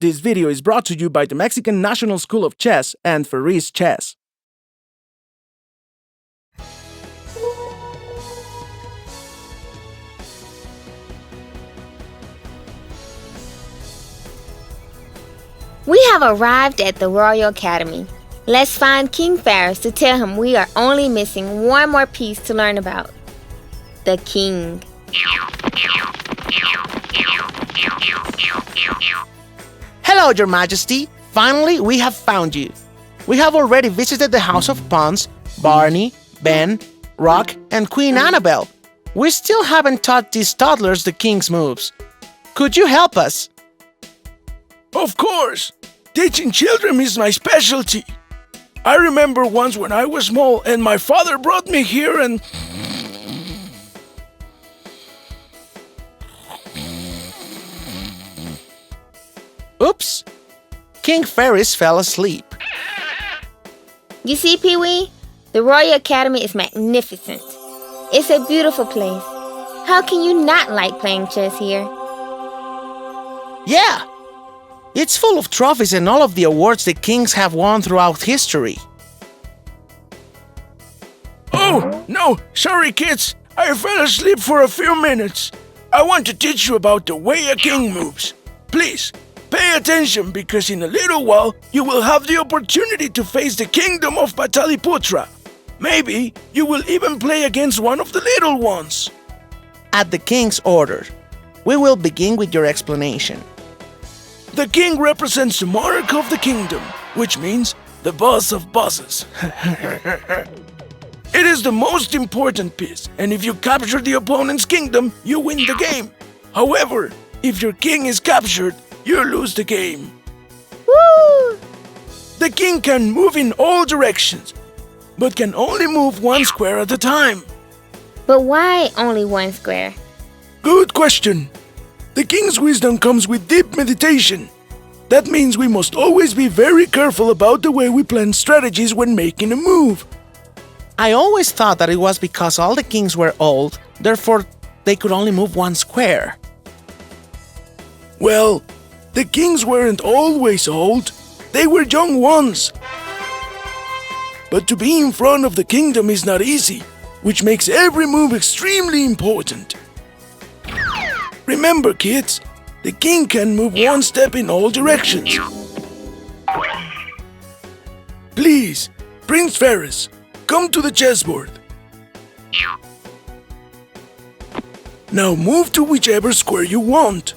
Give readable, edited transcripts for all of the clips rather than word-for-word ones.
This video is brought to you by the Mexican National School of Chess and VIII Chess. We have arrived at the Royal Academy. Let's find King Faris to tell him we are only missing one more piece to learn about. The king. Hello, Your Majesty. Finally, we have found you. We have already visited the House of Pawns, Barney, Ben, Rock, and Queen Annabelle. We still haven't taught these toddlers the king's moves. Could you help us? Of course! Teaching children is my specialty. I remember once when I was small and my father brought me here and... Oops! King Faris fell asleep. You see, Pee-wee? The Royal Academy is magnificent. It's a beautiful place. How can you not like playing chess here? Yeah! It's full of trophies and all of the awards the kings have won throughout history. Oh, no! Sorry, kids! I fell asleep for a few minutes. I want to teach you about the way a king moves. Please, pay attention because in a little while you will have the opportunity to face the kingdom of Pataliputra. Maybe you will even play against one of the little ones. At the king's order, we will begin with your explanation. The king represents the monarch of the kingdom, which means the boss of bosses. It is the most important piece, and if you capture the opponent's kingdom, you win the game. However, if your king is captured, you lose the game. Woo! The king can move in all directions, but can only move one square at a time. But why only one square? Good question. The king's wisdom comes with deep meditation. That means we must always be very careful about the way we plan strategies when making a move. I always thought that it was because all the kings were old, therefore they could only move one square. Well, the kings weren't always old. They were young ones. But to be in front of the kingdom is not easy, which makes every move extremely important. Remember, kids, the king can move one step in all directions. Please, Prince Faris, come to the chessboard. Now move to whichever square you want.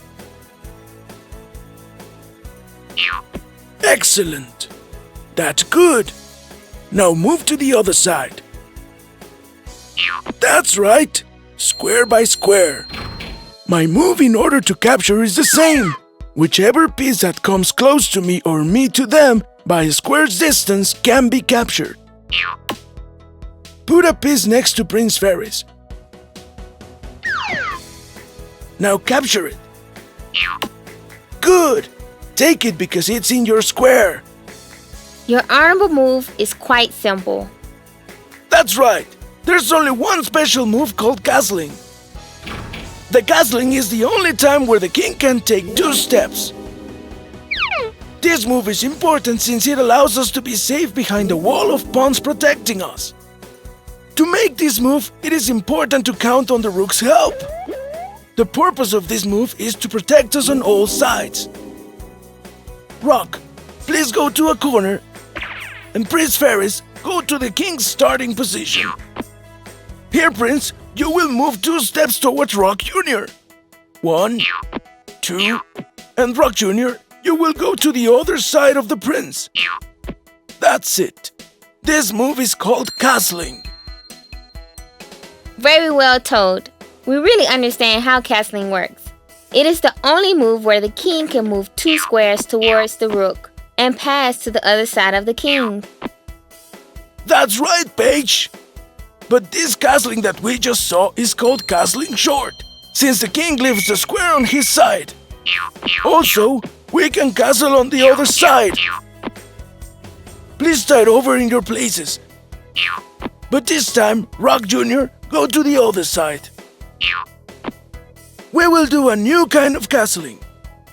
Excellent. That's good. Now move to the other side. That's right. Square by square. My move in order to capture is the same. Whichever piece that comes close to me or me to them by a square's distance can be captured. Put a piece next to Prince Faris. Now capture it. Good! Take it because it's in your square. Your honorable move is quite simple. That's right. There's only one special move called castling. The castling is the only time where the king can take 2 steps. This move is important since it allows us to be safe behind a wall of pawns protecting us. To make this move, it is important to count on the rook's help. The purpose of this move is to protect us on all sides. Rock, please go to a corner, and Prince Faris, go to the king's starting position. Here, Prince, you will move 2 steps towards Rock Jr. 1, 2, and Rock Jr., you will go to the other side of the prince. That's it. This move is called castling. Very well told. We really understand how castling works. It is the only move where the king can move 2 squares towards the rook and pass to the other side of the king. That's right, Paige. But this castling that we just saw is called castling short, since the king leaves the square on his side. Also, we can castle on the other side. Please start over in your places. But this time, Rock Jr., go to the other side. We will do a new kind of castling.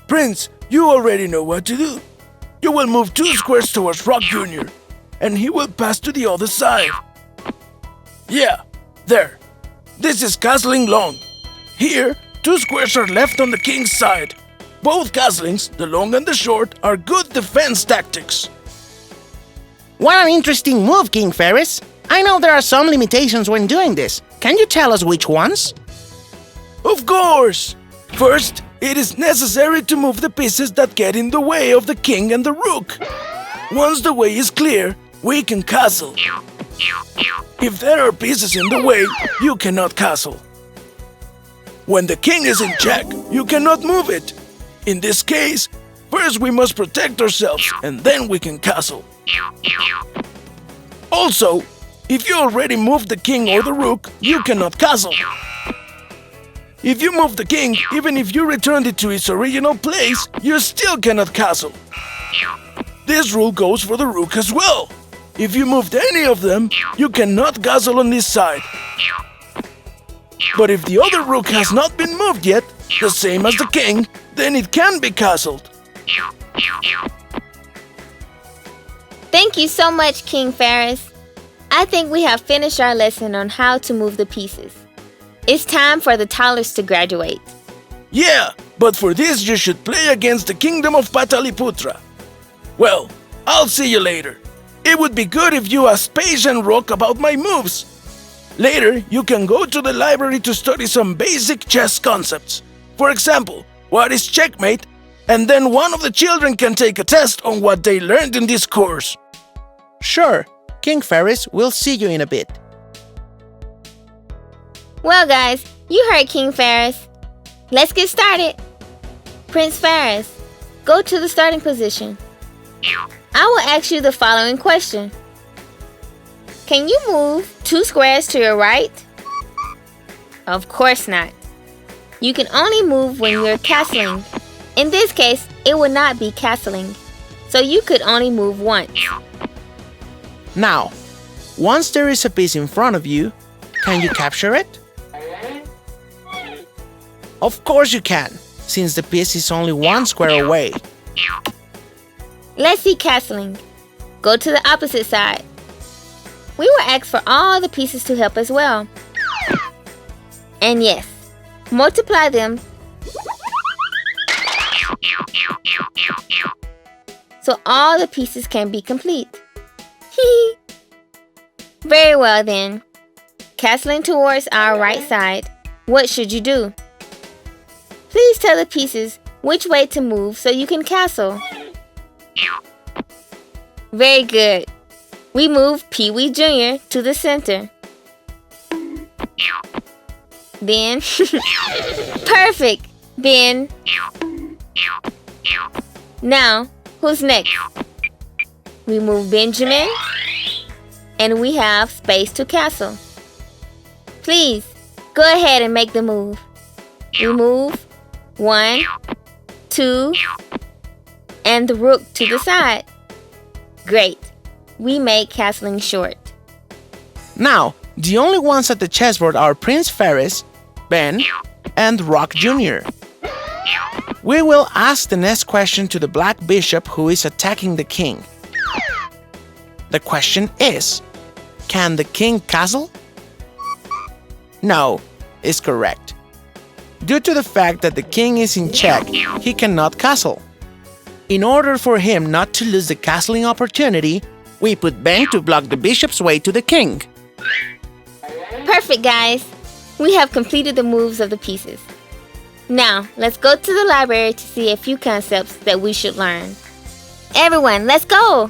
Prince, You already know what to do. You will move 2 squares towards Rock Jr., and he will pass to the other side. Yeah, there. This is castling long. Here, 2 squares are left on the king's side. Both castlings, the long and the short, are good defense tactics. What an interesting move, King Ferris. I know there are some limitations when doing this. Can you tell us which ones? Of course! First, it is necessary to move the pieces that get in the way of the king and the rook. Once the way is clear, we can castle. If there are pieces in the way, you cannot castle. When the king is in check, you cannot move it. In this case, first we must protect ourselves, and then we can castle. Also, if you already moved the king or the rook, you cannot castle. If you move the king, even if you returned it to its original place, you still cannot castle. This rule goes for the rook as well. If you moved any of them, you cannot castle on this side. But if the other rook has not been moved yet, the same as the king, then it can be castled. Thank you so much, King Ferris. I think we have finished our lesson on how to move the pieces. It's time for the Toddlers to graduate. Yeah, but for this you should play against the kingdom of Pataliputra. Well, I'll see you later. It would be good if you asked Paige and Rock about my moves. Later, you can go to the library to study some basic chess concepts. For example, what is checkmate? And then one of the children can take a test on what they learned in this course. Sure. King Ferris, we'll see you in a bit. Well, guys, you heard King Ferris. Let's get started. Prince Ferris, go to the starting position. I will ask you the following question. Can you move 2 squares to your right? Of course not. You can only move when you're castling. In this case, it would not be castling, so you could only move once. Now, once there is a piece in front of you, can you capture it? Of course you can, since the piece is only 1 square away. Let's see castling. Go to the opposite side. We will ask for all the pieces to help as well. And yes, multiply them so all the pieces can be complete. Very well then. Castling towards our right side, what should you do? Please tell the pieces which way to move so you can castle. Very good. We move Pee-wee Jr. to the center. Then, perfect. Then, now, who's next? We move Benjamin, and we have space to castle. Please, go ahead and make the move. We move 1, 2, and the rook to the side. Great. We make castling short. Now, the only ones at the chessboard are Prince Ferris, Ben, and Rock Jr. We will ask the next question to the black bishop who is attacking the king. The question is, can the king castle? No, is correct. Due to the fact that the king is in check, he cannot castle. In order for him not to lose the castling opportunity, we put Ben to block the bishop's way to the king. Perfect, guys. We have completed the moves of the pieces. Now, let's go to the library to see a few concepts that we should learn. Everyone, let's go!